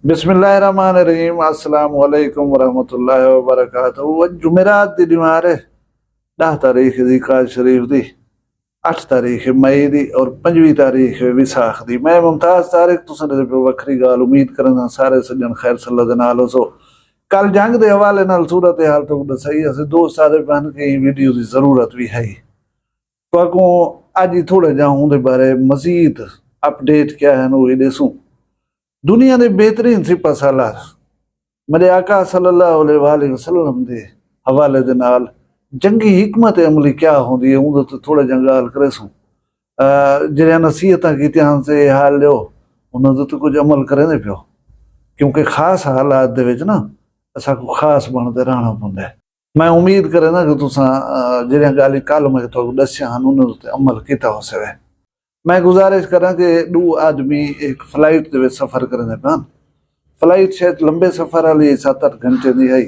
बिस्मिल्लाहिर्रहमानिर्रहीम अस्सलाम वालेकुम वरहमतुल्लाहि वबरकातुहू। वो जुमेरात दी ॾींहुं 10 तारीख दी काज शरीफ दी, 8 तारीख मई दी और 5 तारीख विसाख दी। मैं मुमताज तारिक तुसां दे पे वखरी गाल उम्मीद करना सारे सज्जन खैर सल्ला दे नाल हो। कल जंग दे हवाले नाल सूरत हाल तो दसाई अस दोस्त सारे बहन के वीडियो की जरूरत भी है। तो अज थोड़े जाऊं दे बारे मजीद अपडेट क्या है वो दसूं। दुनिया के बेहतरीन सिपा सालार मेरे आका सल्लल्लाहु अलैहि वसल्लम दे हवाले दे नाल जंगी हिकमत अमली क्या होंदी है उन तो थोड़ा जंगाल करे सूं। जिहड़ियां नसीहतां कीतियां से हाल लियो उन्होंने तो कुछ अमल करे नहीं पियो, क्योंकि खास हालात दे विच ना असा को खास बनते रहना पौंदा है। मैं उम्मीद करे ना कि तुसां जिहड़ियां गाली कल मैं तो दस्सियां हन उन्होंने तो अमल किया हो सके। मैं गुजारिश करा कि दो आदमी एक फ्लाइट के सफर करने पान। फ्लाइट शायद लंबे सफर वाली 7-8 घंटे की है।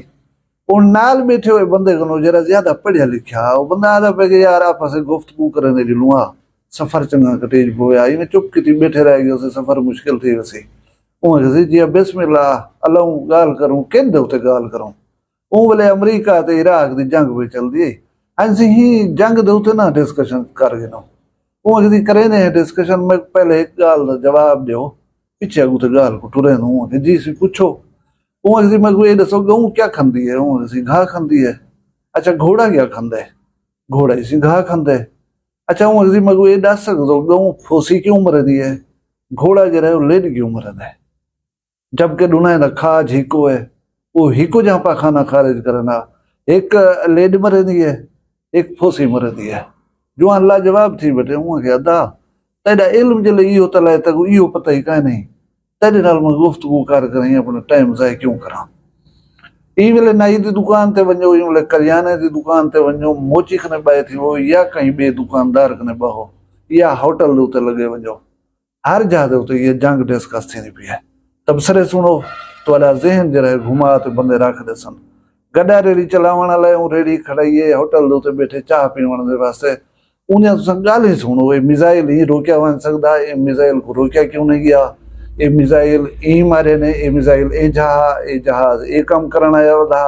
और नाल बैठे हुए बंदे को जरा ज्यादा पढ़िया लिखा वो बंदा आदा पे कि यार आपस गुफ्तगू करने लूँगा सफर चंगा कटेज पोया इन्हें चुप की बैठे रह गए उसे सफर मुश्किल थी वैसे उसे जी बिस्मिल्लाह अल्लाह गाल करूँ किन दे उत्ते गाल करूँ वो बोले अमरीका ते इराक की जंग पे चलती है ऐसे ही जंग दे उत्ते ना डिस्कशन कर गए ना वो किसी करे ने डिस्कशन में पहले एक गाल दा जवाब दो पिछे अगू ते गाल को टुरे नु कि जी सी पूछो वो किसी मैं ये दसो गऊ क्या खंदी है वो किसी घा खंदी है। अच्छा घोड़ा क्या खंदा है घोड़ा इसी घा खंदा है। अच्छा वो किसी मैं ये दस सकदो गऊ फोसी क्यों मरदी है घोड़ा जरा वो लेड क्यों मरदा है जबकि दुनिया दा खाज हिको है वो हिको जहाँ पा खाना खारिज करना एक लेड मरदी है एक फोसी मरदी है जो अल्लाह जवाब थी बेटे हूँ कि अदा तेरा इल्म जे लिए इहो तलाए तक इहो पता ही काहे नहीं तेरे नाल मैं गुफ्तगू कर करें अपना टाइम ज़ाय क्यों करा। ई वेले नाई दी दुकान ते वञो ई वेले करियाने दी दुकान ते वञो मोची खने बाए थी वो या कहीं बे दुकानदार कने बहो या होटल दे उते लगे वञो हर जगह दे उते ये जंग डिस्कस थी पई है। तबसरे सुनो तो ज़हन जरा घुमा ते बंदे रख दे सन गड्डा रेड़ी चलावण वाले रेड़ी खड़ाइए होटल दे उते बैठे चाह पीवण दे वास्ते उन्हें तो गाल ही सुनो ये मिसाइल ही रोकया वन सकता ये मिसाइल को रोकया क्यों नहीं गया ये मिसाइल ई मारे ने ये मिसाइल ए जहाज ए कम करण आया वधा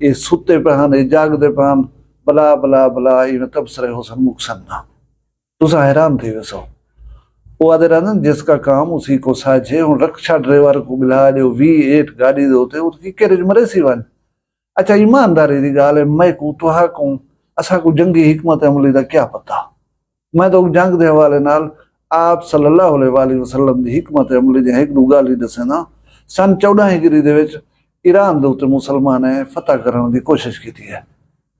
ये सुते पहन ये जागते पहन बला बला बला ये तबसरे हो सन मुकसन ना तुसा हैरान थे वैसो वो आदे रहन जिसका काम उसी को साझे हूँ रक्षा ड्राइवर को मिला दो V8 गाड़ी दे होते उसकी कैरेज मरे सी वन। अच्छा ईमानदारी की गाल है मैं को तुहा को असा को जंगी हिकमत अमली का क्या पता। मैं तो जंग के हवाले नाल आप सल्लल्लाहु अलैहि वसल्लम की हिकमत अमली जी एक दो गाल ही दसे ना। सन 14 हिजरी दे विच ईरान दे उत्ते मुसलमान ने फतह करने की कोशिश की है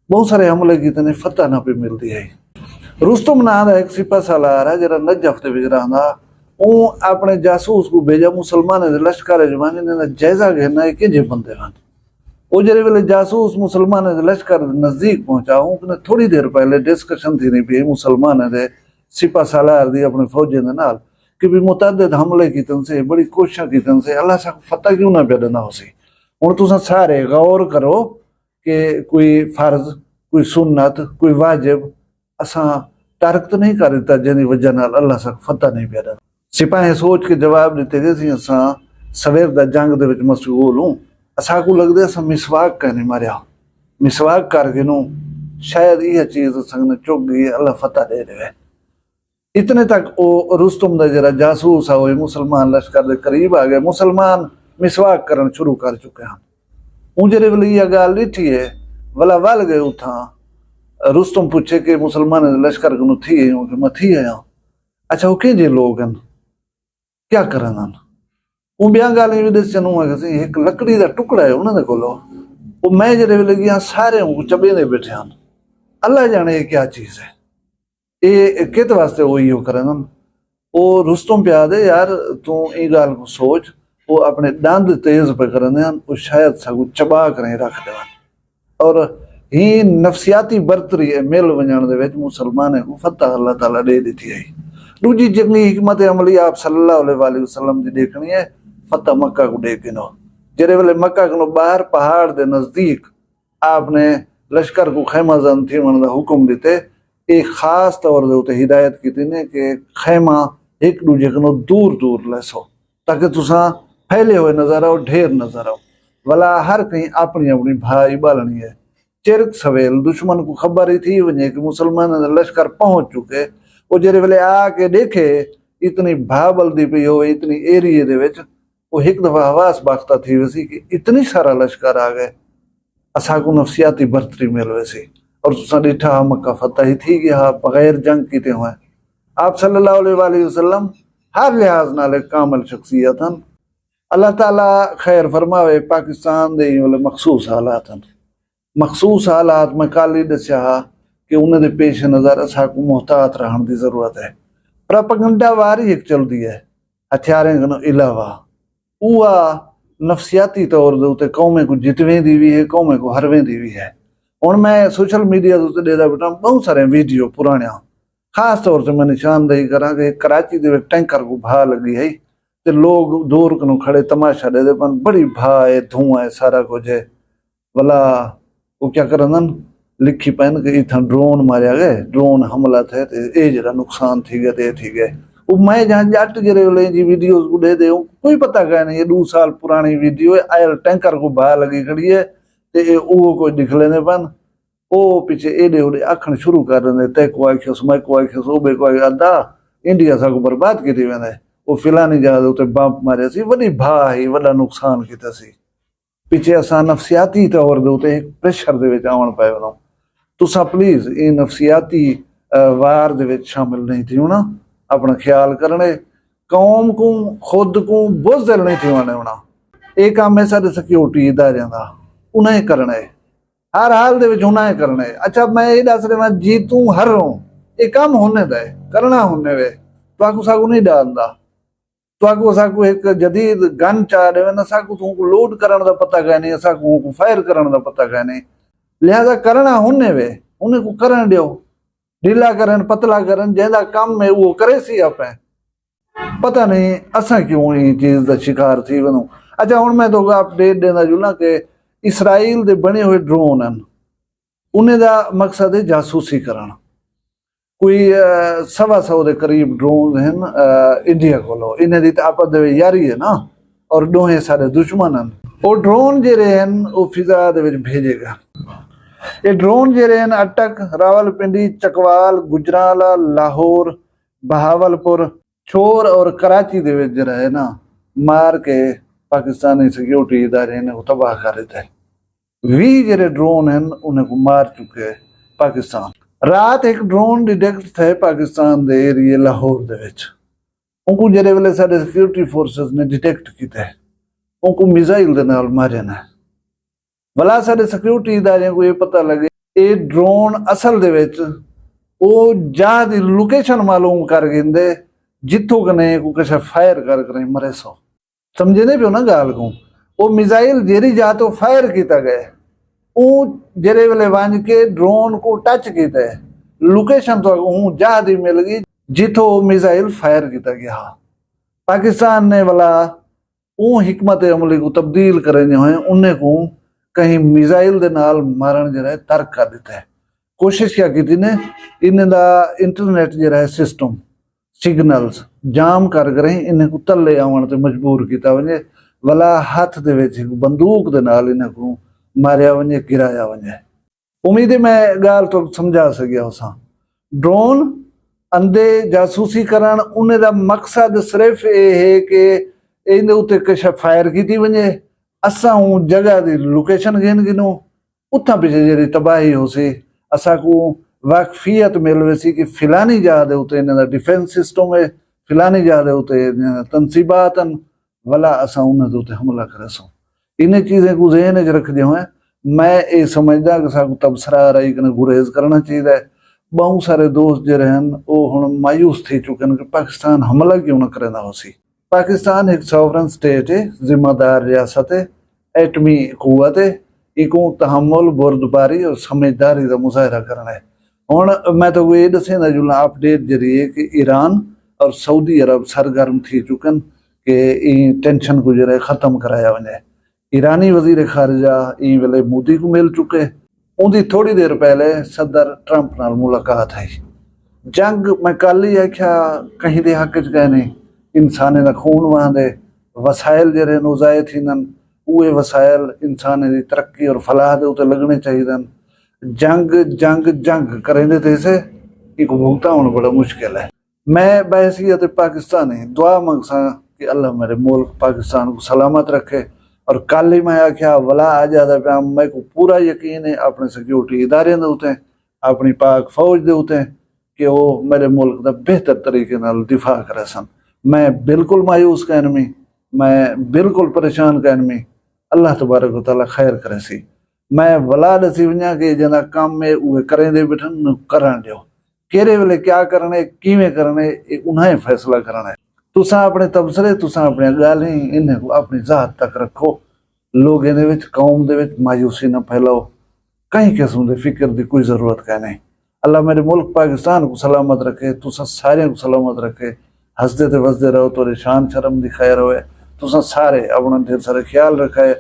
बहुत सारे हमले किए ने फतह ना पे मिलती है। रुस्तम नाम का एक सिपा सालार है जरा नजफ दे विच रहा वो अपने जासूस को भेजा मुसलमान के लश्कर जमाने ने जायजा घेरना है कि जे बंदे हैं वो जरे वेले जासूस मुसलमान के लश्कर नजदीक पहुंचा हूं थोड़ी देर पहले डिस्कशन थी नहीं पी मुसलमान के सिपा सालार दी अपने फौजे के नाल कि भी मुतअद्दिद हमले कीतन से बड़ी कोशिश कीतन से अल्लाह सा फतह क्यों ना पे देना हो सी। हुण तुसां सारे गौर करो कि कोई फर्ज कोई सुन्नत कोई वाजिब असां तर्क तो नहीं कर दिता जिहदी वजह नाल अल्लाह सा फतह नहीं पे देना। सिपाही सोच के जवाब दिते गए सी असां सवेर दा जंग दे विच मशगूल हूं असा को लगता है मिसवाक कहने मारिया मिसवाक करके नो शायद यह चीज संग चुक गई अल्लाह फतह दे दे। इतने तक वो रुस्तम दा जरा जासूस हुए मुसलमान लश्कर के करीब आ गए मुसलमान मिसवाक करना शुरू कर चुके हैं। हूँ जरे वाली यह गाल लिठी है वाला वल गए उथा रुस्तम पूछे कि मुसलमान लश्कर को थी मैं थी आया। अच्छा वो कि लोग हैं क्या करना वो ब्याह गाल भी दसन एक लकड़ी का टुकड़ा है उन्होंने कोलो वो मैं जरे वेले सारे चबे दे बैठे हैं अल्लाह जाने ये क्या चीज है ये कित वास्ते वो इो करन वो रुस्तम पे आदे यार तू ये गाल को सोच वो अपने दंद तेज पे करने वो शायद सगू चबा करें रख देवन और ही नफसियाती बरतरी है मिल वजन दे विच मुसलमान को फतह अल्लाह ताला दे दी है। दूजी जंगी हिकमत अमली आप सल्लल्लाहु अलैहि वसल्लम की देखनी है फतह मक्का को दे के नो जरे वेले मक्का को बाहर पहाड़ के नजदीक आपने लश्कर को खैमा जन थी मन का हुक्म दिते एक खास तौर के उत्ते हिदायत की ने कि खैमा एक दूजे को दूर दूर लैसो ताकि तुसा फैले हुए नजर आओ, ढेर नजर आओ। भला हर कहीं अपनी अपनी भाई बालनी है। चिरक सवेल दुश्मन को खबर ही थी वने कि मुसलमान लश्कर पहुंच चुके। वो जेरे वेले आके देखे इतनी भाबलदी पई हो, इतनी एरिए दे विच वो एक दफा हवास बाख्ता थी वैसी कि इतनी सारा लश्कर आ गए। असा को नफसियाती बर्तरी मिल वैसी। और तुसा डिठा मक्का फतह ही थी कि हाँ बगैर जंग कीते हुए आप सल्लल्लाहु अलैहि वसल्लम हर लिहाज नाल कामल शख्सियत हन। अल्लाह ताला खैर फरमावे। पाकिस्तान दे मखसूस हालात हन। मखसूस हालात में काली दस्या कि उन्हें दे पेश नजर असा को मोहतात रहने की जरूरत है। प्रोपेगेंडा वारी एक चलती है हथियारें को इलावा उआ नफसियाती तौर दे उते कौमें को जितवें दी भी है, कौमें को हरवें दी भी है। हुण मैं सोशल मीडिया ते देदा बेटा बहुत सारे वीडियो पुराने खास तौर से मैं निशानदेही करा कि कराची दे टैंकर को भा लगी है ते लोग दूर कनो खड़े तमाशा दे पर बड़ी भा है, धुआं है, सारा कुछ है। भला वो क्या करन लिखी पैन के इथां ड्रोन मारिया गए, ड्रोन हमला थे ते ए जरा नुकसान थी गए ते थी गए। वो मैं जहाँ जट गिरे वाले जी वीडियोस को दे दे कोई पता क्या नहीं, ये 2 साल पुरानी वीडियो है। आयल टैंकर को भा लगी खड़ी है ते वो कोई दिख लेने पन ओ पीछे एडे ओडे आखण शुरू कर देंगे तय को आख्योस मैं को आख्योस ओबे को अदा इंडिया सा को बर्बाद की वेंदे। वो फिलानी जगह उते बंप मारे सी वडी भा ही वडा नुकसान कीता सी। पीछे असा नफसियाती तौर दे उते एक प्रेशर दे विच आवन पए वनो। तुसा प्लीज ये नफसियाती वार दे विच शामिल नहीं थी होना। अपना ख्याल करने कौम को खुद को बुज़दिल नहीं थी होना। एक काम है सारे सिक्योरिटी इदारे दा उन्हें करना है, हर हाल दे विच उन्हें करना है। अच्छा मैं ये दस रहा जी तू हर रहा ये काम होने दे करना होने वे तो साकू नहीं डालदा तो साकू एक जदीद गन चाह रहे ना साकू तुमको लोड करने का पता क्या नहीं, साकू को फायर करने का पता क्या नहीं। लिहाजा करना होने वे उन्हें को करन दियो, ढीला करन पतला करन जेदा काम है वो करे सी आपे। पता नहीं असा क्यों ये चीज का शिकार थी वनू। अच्छा हुण मैं तो अपडेट देना जुला कि इसराइल दे बने हुए ड्रोन हैं उन्हें दा मकसद है जासूसी करना। कोई 125 दे करीब ड्रोन हैं इंडिया को इन्हें दी आपस दे यारी है ना और दोहे सारे दुश्मन हैं। वो ड्रोन जेरे हैं वो फिजा दे विच भेजेगा। ये ड्रोन जेरे हैं अटक रावलपिंडी चकवाल गुजराला लाहौर बहावलपुर छोर और कराची दे विच जरा है ना मार के पाकिस्तानी सिक्योरिटी इदारे ने तबाह कर दिता है। 20 जेरे ड्रोन हैं उन्हें को मार चुके पाकिस्तान। रात एक ड्रोन डिटेक्ट थे पाकिस्तान दे एरिए लाहौर दे विच उनको जेरे वेले सारे सिक्योरिटी फोर्सेस ने डिटेक्ट कीते उनको मिसाइल दे नाल मारे ने। भला सारे सिक्योरिटी इदारे को ये पता लगे ये ड्रोन असल दे विच वो जहाँ दी लोकेशन मालूम कर गिंदे जिथों कने को कशा फायर कर करे मरे सो। समझे नहीं पियो ना गाल को। वो मिसाइल जेरी जा तो फायर किया गया वो जेरे वेले वंज के ड्रोन को टच किया लोकेशन तो हूँ जहाँ दी मिल गई जिथों मिसाइल फायर किया गया। पाकिस्तान ने वाला वो हिकमत अमली को तब्दील करें जो है उन्हें को कहीं मिसाइल दे नाल मारन जरा तर्क कर दिता है। कोशिश क्या की थी ने इन्हें दा इंटरनेट जरा है सिस्टम सिग्नल्स जाम कर करे इन्हें को तले आवन ते मजबूर किया वने वाला हाथ दे विच बंदूक दे नाल इन्हें को मारिया वने गिराया वने। उम्मीद है मैं गाल तो समझा सकिया उसा। ड्रोन अंधे जासूसी करन उन्हें दा मकसद सिर्फ ये है कि इन्हें उते कशा फायर की वने असा हूँ जगह दी लोकेशन गिन गिनो उथा पीछे जेरी तबाही हो सी असा को वाकफियत मिल वैसी कि फिलानी जगह दे उते इन्हें दा डिफेंस सिस्टम है फिलानी जगह दे उते तनसीबात वाला असा उन्हें उते हमला करे सो। इन्हें चीजें को ज़हन च रख दियो है। मैं ये समझदा कि साकू तबसरा रही कने गुरेज करना चाहिए। बहुत सारे दोस्त जो रहन वो हुण मायूस थी चुके कि पाकिस्तान हमला क्यों न करे ना होसी। पाकिस्तान एक सॉवरन स्टेट है, जिम्मेदार रियासत है, एटमी कुव्वत है, इको तहम्मुल बुर्दबारी और समझदारी का मुजाहरा करना है। हुण मैं तो ये दसेंदा जुला अपडेट जरिए कि ईरान और सऊदी अरब सरगर्म थी चुकन कि टेंशन को जरा खत्म कराया वने। ईरानी वजीर खारजा ई वेले मोदी को मिल चुके उनकी थोड़ी देर पहले सदर ट्रंप नाल मुलाकात है। जंग मैं कल ही आख्या कहीं दे हक च गए नहीं इंसाने का खून वहां दे वसाइल जरे ज़ाय थींदन उहे वसाइल इंसान जी तरक्की और फलाह दे उते लगने चाहिए। जंग जंग जंग करेंदे थे से इको भुगता होना बड़ा मुश्किल है। मैं बहसीत पाकिस्तानी दुआ मंगसा कि अल्लाह मेरे मुल्क पाकिस्तान को सलामत रखे। और कल ही मैं आख्या वला आ जाता पाया, मैं को पूरा यकीन है अपने सिक्योरिटी इदारे दे उते अपनी पाक फौज दे उते कि वो मेरे मुल्क का बेहतर तरीके नाल दिफा करे सन। मैं बिल्कुल मायूस कहनमी, मैं बिल्कुल परेशान कहनमी। अल्लाह तबारक व तआला खैर करे सी। मैं वला दसी वञा कि जना काम में उहे करेंदे बिठन करण दियो। केरे वेले क्या करने किवें करने उन्हें फैसला करना है। तुसा अपने तबसरे तुसा अपनी गालें इन्हें को अपनी जात तक रखो। लोग इहदे विच कौम दे विच मायूसी ना फैलाओ। कहीं किस्म की फिक्र की कोई जरूरत है नहीं। अल्लाह मेरे मुल्क पाकिस्तान को सलामत रखे, तुसा सारे को सलामत रखे। हंसते ते वसदे रहो, तो शान शर्म दिखाए रहे। तुसा सारे अपना ढेर सारा ख्याल रखाए।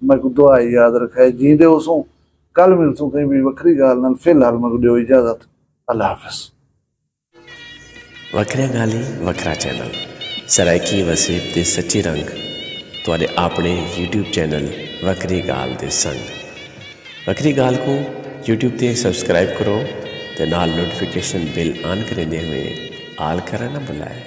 मैं को दुआ याद रखाए। जींदे उसों कल मिलसूं कहीं भी वखरी गाल नाल। फिलहाल मैं को दियो इजाजत। अल्लाह हाफिज। वखरिया गाली वखरा चैनल सराइकी वसीब दे सच्चे रंग तुहाडे अपने यूट्यूब चैनल वखरी गाल दे संग। वखरी गाल को यूट्यूब ते सब्सक्राइब करो ते नाल नोटिफिकेशन बिल ऑन करेंदे हुए आल करना ना भुलाए।